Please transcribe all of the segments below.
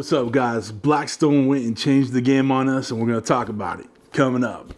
What's up, guys? Blackstone went and changed the game on us, and we're going to talk about it coming up.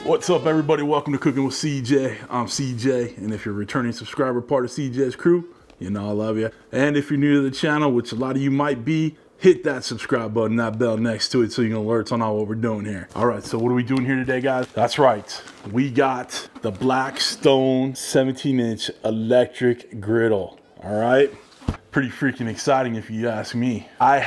What's up, everybody? Welcome to Cooking with CJ. I'm CJ, and if you're a returning subscriber, part of CJ's crew, you know I love you. And if you're new to the channel, which a lot of you might be, hit that subscribe button, that bell next to it, so you can alerts on all what we're doing here. All right, so what are we doing here today, guys? That's right, we got the Blackstone 17-inch electric griddle. All right, pretty freaking exciting if you ask me. I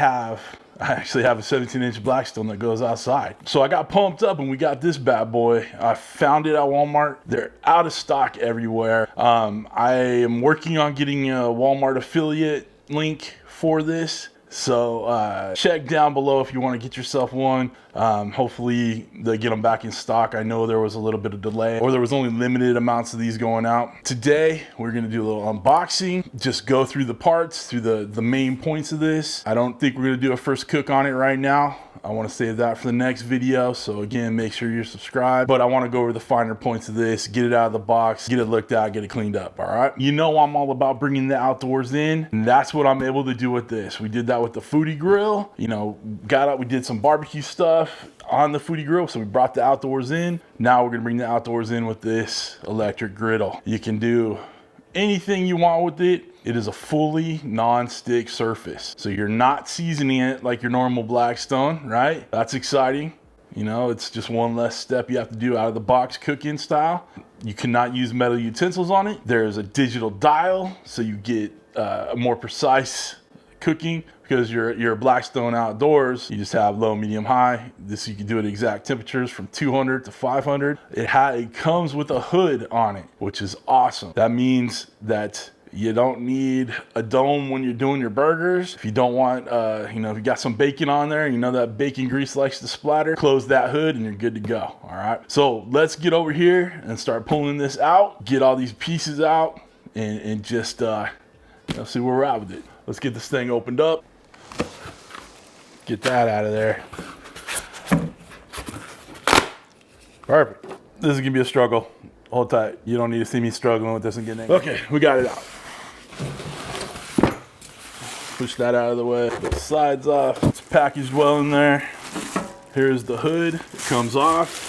actually have a 17-inch Blackstone that goes outside. So I got pumped up and we got this bad boy. I found it at Walmart. They're out of stock everywhere. I am working on getting a Walmart affiliate link for this. So check down below if you want to get yourself one. Hopefully they get them back in stock. I know there was a little bit of delay, or there was only limited amounts of these going out. Today we're going to do a little unboxing, just go through the parts, through the main points of this. I don't think we're going to do a first cook on it right now. I want to save that for the next video. So again, make sure you're subscribed, but I want to go over the finer points of this, get it out of the box, get it looked at, get it cleaned up. All right, you know I'm all about bringing the outdoors in, and that's what I'm able to do with this. We did that with the Foodi Grill. You know, got out, we did some barbecue stuff on the Foodi Grill, so we brought the outdoors in. Now we're gonna bring the outdoors in with this electric griddle. You can do anything you want with it. It is a fully non-stick surface, so you're not seasoning it like your normal Blackstone, right? That's exciting. You know, it's just one less step you have to do out of the box cooking style. You cannot use metal utensils on it. There's a digital dial, so you get a more precise cooking. Because you're Blackstone outdoors, you just have low, medium, high. This you can do at exact temperatures from 200 to 500. It comes with a hood on it, which is awesome. That means that you don't need a dome when you're doing your burgers. If you don't want, you know, if you got some bacon on there, you know that bacon grease likes to splatter, close that hood and you're good to go. All right, so let's get over here and start pulling this out, get all these pieces out, and just you know, see where we're at with it. Let's get this thing opened up. Get that out of there. Perfect. This is gonna be a struggle. Hold tight. You don't need to see me struggling with this and getting angry. Okay, we got it out. Push that out of the way. Put the sides off. It's packaged well in there. Here's the hood. It comes off.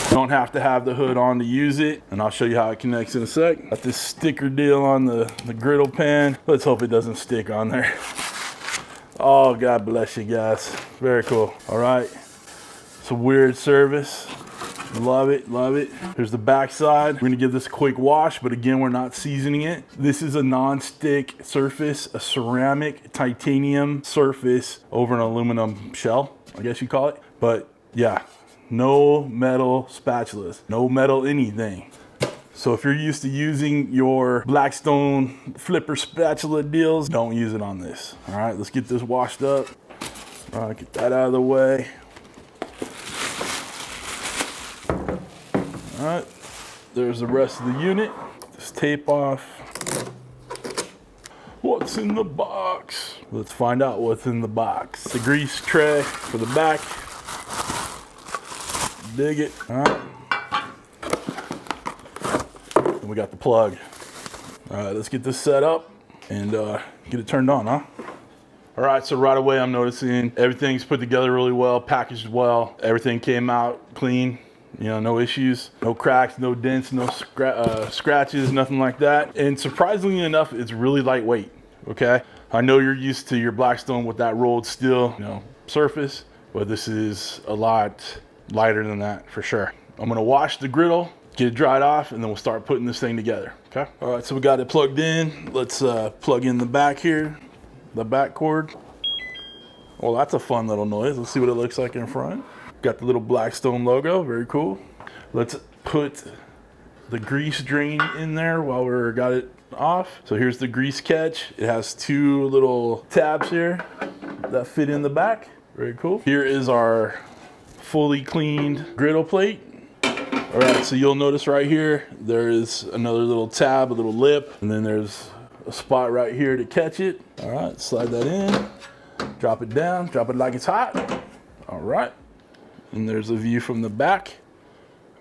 Don't have to have the hood on to use it, and I'll show you how it connects in a sec. Got this sticker deal on the griddle pan. Let's hope it doesn't stick on there. Oh, God bless you guys. Very cool. All right. It's a weird service. Love it, love it. Here's the back side. We're gonna give this a quick wash, but again, we're not seasoning it. This is a non-stick surface, a ceramic titanium surface over an aluminum shell, I guess you call it. But yeah, no metal spatulas, no metal anything. So if you're used to using your Blackstone flipper spatula deals, don't use it on this. All right, let's get this washed up. All right, get that out of the way. All right, there's the rest of the unit. This tape off. What's in the box? Let's find out what's in the box. The grease tray for the back. Dig it. All right. And we got the plug. All right, let's get this set up and get it turned on, huh? All right, so right away I'm noticing everything's put together really well, packaged well. Everything came out clean, you know, no issues, no cracks, no dents, no scratches, nothing like that. And surprisingly enough, it's really lightweight, okay? I know you're used to your Blackstone with that rolled steel, you know, surface, but this is a lot lighter than that for sure. I'm gonna wash the griddle, get it dried off, and then we'll start putting this thing together, okay? All right, so we got it plugged in. Let's plug in the back here, the back cord. Well, that's a fun little noise. Let's see what it looks like in front. Got the little Blackstone logo, very cool. Let's put the grease drain in there while we're got it off. So here's the grease catch. It has two little tabs here that fit in the back. Very cool. Here is our fully cleaned griddle plate. All right, so you'll notice right here, there is another little tab, a little lip, and then there's a spot right here to catch it. All right, slide that in, drop it down, drop it like it's hot. All right, and there's a view from the back.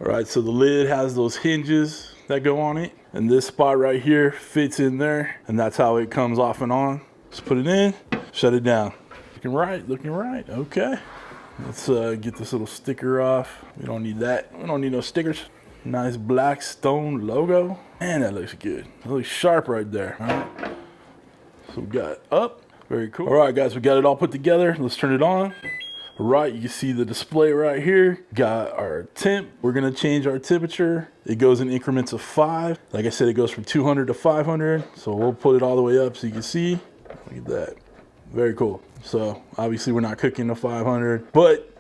All right, so the lid has those hinges that go on it, and this spot right here fits in there, and that's how it comes off and on. Just put it in, shut it down. Looking right, looking right. Okay, let's get this little sticker off. We don't need that. We don't need no stickers. Nice Blackstone logo. Man, that looks good. It looks sharp right there. All right, so we got it up. Very cool. All right, guys, we got it all put together. Let's turn it on. All right, you can see the display right here. Got our temp. We're gonna change our temperature. It goes in increments of 5. Like I said, it goes from 200 to 500. So we'll put it all the way up so you can see. Look at that. Very cool. So obviously we're not cooking to 500, but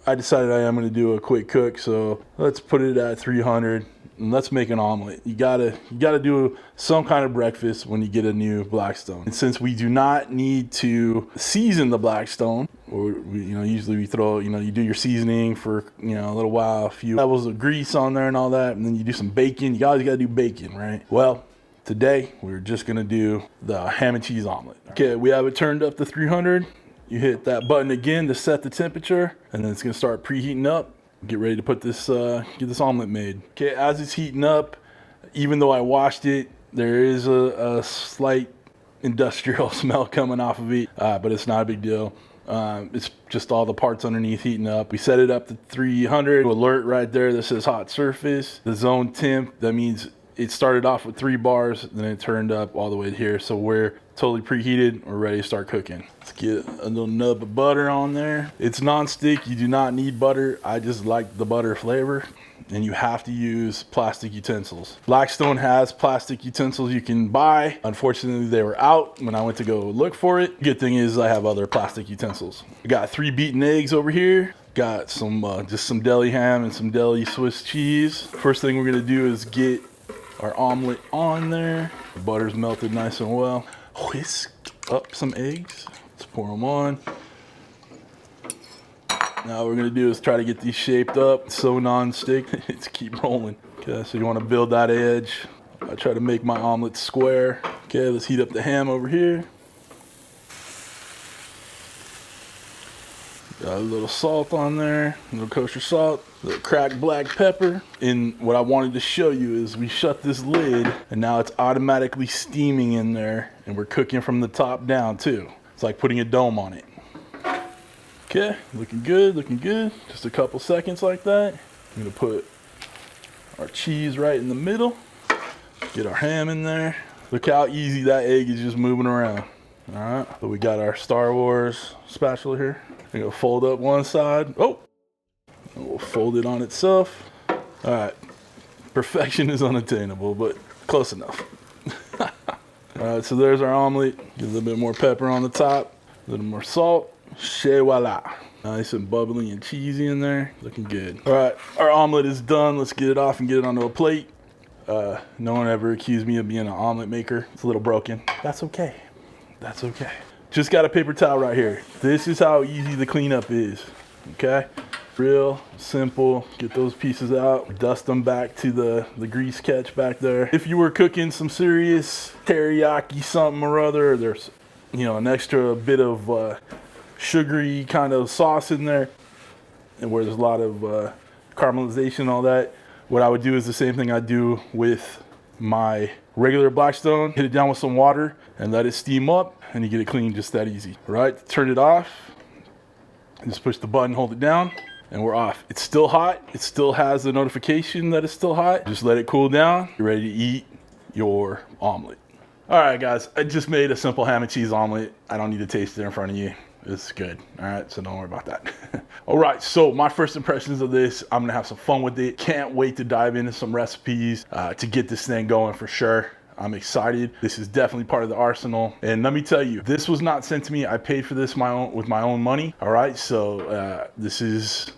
I decided I am gonna do a quick cook. So let's put it at 300 and let's make an omelet. You gotta do some kind of breakfast when you get a new Blackstone. And since we do not need to season the Blackstone, or usually we throw, you do your seasoning for a little while, a few levels of grease on there and all that, and then you do some bacon. You always gotta do bacon, right? Well, today we're just gonna do the ham and cheese omelet. Okay, we have it turned up to 300. You hit that button again to set the temperature, and then it's gonna start preheating up. Get ready to put this, get this omelet made. Okay, as it's heating up, even though I washed it, there is a slight industrial smell coming off of it, but it's not a big deal. It's just all the parts underneath heating up. We set it up to 300. Alert right there that says hot surface. The zone temp, that means it started off with 3 bars, then it turned up all the way here. So we're totally preheated. We're ready to start cooking. Let's get a little nub of butter on there. It's non-stick. You do not need butter. I just like the butter flavor. And you have to use plastic utensils. Blackstone has plastic utensils you can buy. Unfortunately, they were out when I went to go look for it. Good thing is I have other plastic utensils. I got 3 beaten eggs over here. Got some just some deli ham and some deli Swiss cheese. First thing we're gonna do is get our omelet on there. The butter's melted nice and well. Whisk up some eggs. Let's pour them on. Now what we're gonna do is try to get these shaped up so non-stick. It's keep rolling. Okay, so you wanna build that edge. I try to make my omelet square. Okay, let's heat up the ham over here. Got a little salt on there, a little kosher salt, a little cracked black pepper. And what I wanted to show you is we shut this lid and now it's automatically steaming in there, and we're cooking from the top down too. It's like putting a dome on it. Okay, looking good, looking good. Just a couple seconds like that. I'm gonna put our cheese right in the middle. Get our ham in there. Look how easy that egg is just moving around. All right, so we got our Star Wars spatula here. We're gonna fold up one side. Oh, and we'll fold it on itself. All right, perfection is unattainable, but close enough. All right, so there's our omelet. Get a little bit more pepper on the top, a little more salt. Chez voila. Nice and bubbly and cheesy in there. Looking good. All right, our omelet is done. Let's get it off and get it onto a plate. No one ever accused me of being an omelet maker. It's a little broken. That's okay. That's okay. Just got a paper towel right here. This is how easy the cleanup is, okay? Real simple. Get those pieces out, dust them back to the grease catch back there. If you were cooking some serious teriyaki something or other, there's, an extra bit of sugary kind of sauce in there, and where there's a lot of caramelization and all that, what I would do is the same thing I do with my regular Blackstone. Hit it down with some water and let it steam up, and you get it clean just that easy. All right, turn it off. Just push the button, hold it down, and we're off. It's still hot. It still has the notification that it's still hot. Just let it cool down. You're ready to eat your omelet. All right, guys, I just made a simple ham and cheese omelet. I don't need to taste it in front of you. It's good. All right, so don't worry about that. All right, so my first impressions of this, I'm gonna have some fun with it. Can't wait to dive into some recipes to get this thing going for sure. I'm excited. This is definitely part of the arsenal. And let me tell you, this was not sent to me. I paid for this with my own money. All right, so this is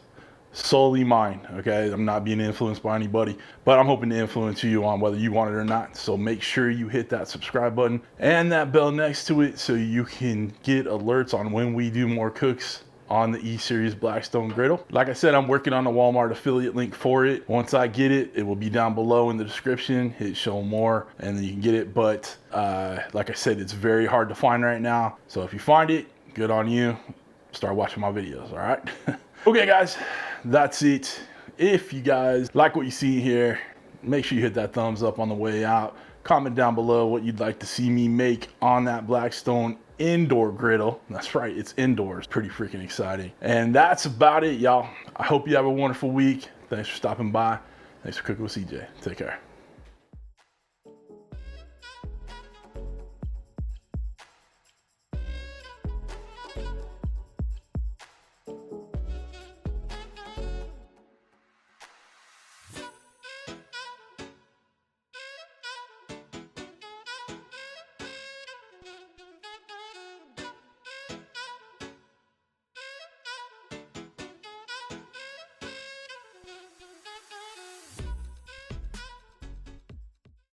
solely mine, okay? I'm not being influenced by anybody, but I'm hoping to influence you on whether you want it or not. So make sure you hit that subscribe button and that bell next to it so you can get alerts on when we do more cooks on the E-Series Blackstone Griddle. Like I said, I'm working on a Walmart affiliate link for it. Once I get it, it will be down below in the description. Hit show more and then you can get it. But like I said, it's very hard to find right now. So if you find it, good on you. Start watching my videos, all right? Okay, guys. that's it. If you guys like what you see here, make sure you hit that thumbs up on the way out. Comment down below what you'd like to see me make on that Blackstone indoor griddle. That's right, it's indoors. Pretty freaking exciting. And that's about it, y'all. I hope you have a wonderful week. Thanks for stopping by. Thanks for cooking with CJ. Take care.